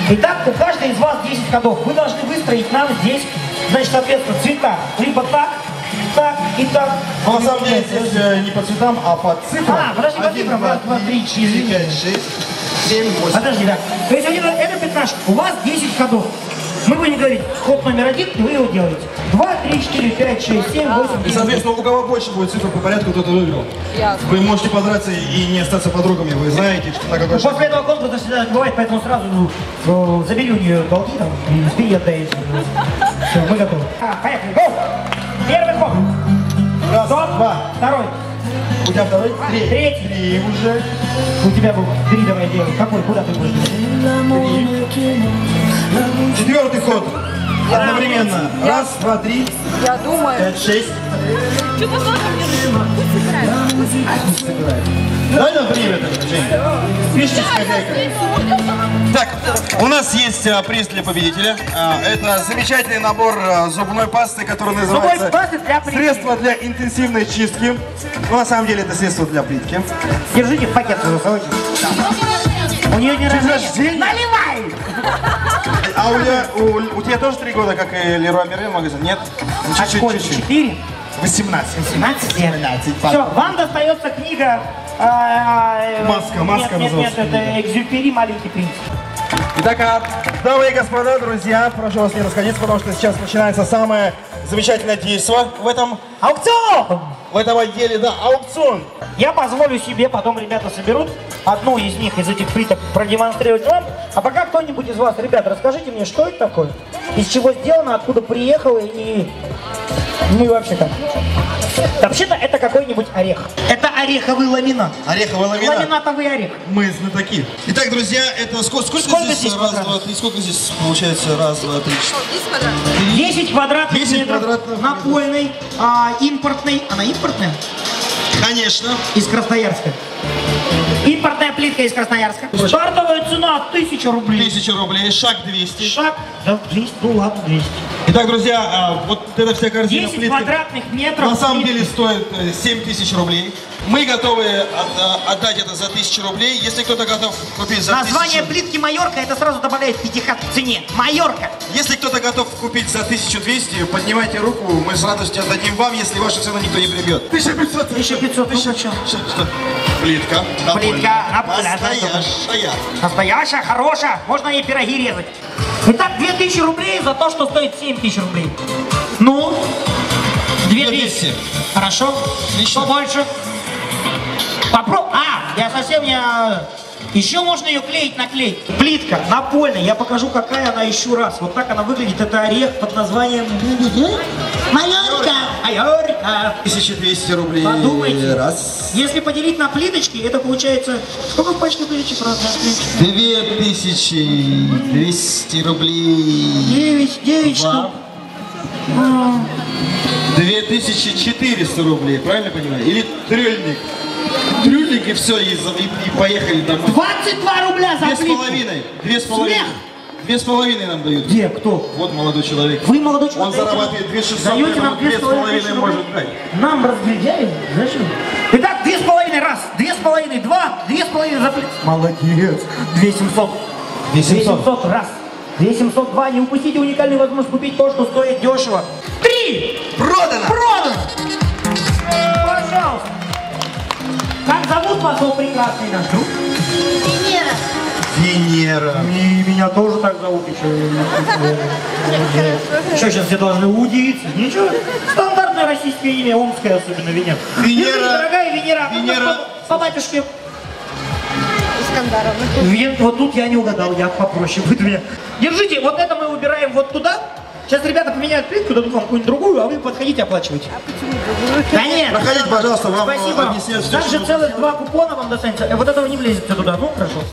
Итак, у каждой из вас 10 ходов. Вы должны выстроить нам здесь, значит, соответственно, цвета. Либо так, так и так. Но на самом деле здесь не по цветам, а по цифрам. Подожди, по цифрам. 1, 2, 3, 4, 5, 6, 7, 8. Подожди, да. То есть это пятнашка. У вас 10 ходов. Мы будем говорить ход номер 1, и вы его делаете. 2, 3, 4, 5, 6, 7, 8, 9. И, соответственно, у кого больше будет цифр по порядку, тот и выиграл. Вы можете подраться и не остаться подругами. Вы знаете, что на какой шаг. После этого конкурса всегда бывает, поэтому сразу забери у нее долги там и спи отдай. Все, мы готовы. Поехали, го! Первый ход. Раз, Стоп. два. Второй. У тебя второй? Третий. Три уже. У тебя был 3, давай делай. Какой? Куда ты будешь делать? 3. Четвертый ход. Одновременно. Раз, два, три. Я думаю. 5, 6. Что-то надо мне Собирает. Дай нам время, Женя. Пишите с хозяйкой. Так, у нас есть приз для победителя. Это замечательный набор зубной пасты, который называется «Средство для интенсивной чистки». Но на самом деле это средство для плитки. Держите в пакет свой совочек. У нее не рождения. Наливай! А у тебя тоже 3 года, как и Леруа Мерлен магазин? Нет? Чуть-чуть. 4? 18. 18 лет. 12. Все, вам достается книга... Маска Нет, называется. это «Экзюпери. Маленький принц». Итак, дамы и господа, друзья, прошу вас не расходиться, потому что сейчас начинается самое замечательное действо в этом Аукцион! В этом отделе, да, аукцион. Я позволю себе, потом ребята соберут одну из них, из этих плиток, продемонстрировать вам. А пока кто-нибудь из вас, ребят, расскажите мне, что это такое? Из чего сделано, откуда приехало и... Ну и вообще как? Вообще-то это какой-нибудь орех. Это ореховый ламинат. Ореховый ламинат. Ламинатовый орех. Мы знатоки. Итак, друзья, это сколько здесь? Раз, два, три. Сколько здесь получается? Раз, два, три, 10 квадратных 10 метров. квадратных Напольной, импортной. Она импортная? Конечно. Из Красноярска. Импортная плитка из Красноярска. Стартовая цена 1000 рублей. 1000 рублей, шаг 200. Шаг, да, 200, ну ладно, 200. Итак, друзья, вот эта вся корзина 10 плитки квадратных метров. на самом плитки. деле стоит 7000 рублей. Мы готовы отдать это за 1000 рублей. Если кто-то готов купить за 1000... Название плитки «Майорка» это сразу добавляет пятихат к цене. «Майорка». Если кто-то готов купить за 1200, поднимайте руку, мы с радостью отдадим вам, если вашу цену никто не прибьет. 1500. 1500, ну зачем? Плитка. Плитка, напольная. Настоящая. Настоящая, хорошая, можно ей пироги резать. Итак, 2000 рублей за то, что стоит 7000 рублей. Ну, 2200. Хорошо. Что больше? Попробуй. Я совсем не... Еще можно ее клеить на клей. Плитка напольная. Я покажу, какая она еще раз. Вот так она выглядит. Это орех под названием... Майорка. Майорка. 1200 рублей. Подумайте. Раз. Если поделить на плиточки, это получается... Сколько в пачке плиточек? Раз, два, три, 2200 рублей. 9 штук. 2400 рублей, правильно понимаю? Или трёльник. Трюльник и все, и поехали домой. 22 рубля за плитку. 2,5. Смех. 2,5 нам дают. Где? Кто? Вот молодой человек. Вы молодой человек. Он зарабатывает 2600, даете нам 2,5 может дать. Нам разглядяем? Зачем? Итак, 2,5 раз, 2,5, 2, 2,5 за плитку. Молодец. 2700. 2700 раз. 2702. Не упустите уникальную возможность купить то, что стоит дешево. 3. Продано! Продано! Пожалуйста. Как зовут вас, о прекрасный наш друг? Венера. Венера. И меня тоже так зовут еще. Что, сейчас все должны удивиться? Ничего. Стандартное российское имя, омское особенно, Венера. Венера. Дорогая Венера. Венера. По батюшке. Искандаровна. Вот тут я не угадал, я попроще буду меня. Держите, вот это мы убираем вот туда. Сейчас ребята поменяют плитку, дадут вам какую-нибудь другую, а вы подходите, оплачивайте. А почему другую? Конечно. Проходите, пожалуйста, вам Спасибо. объясняют все, Также что целых 2 купона вам достанется. Вот этого не влезет туда, ну хорошо.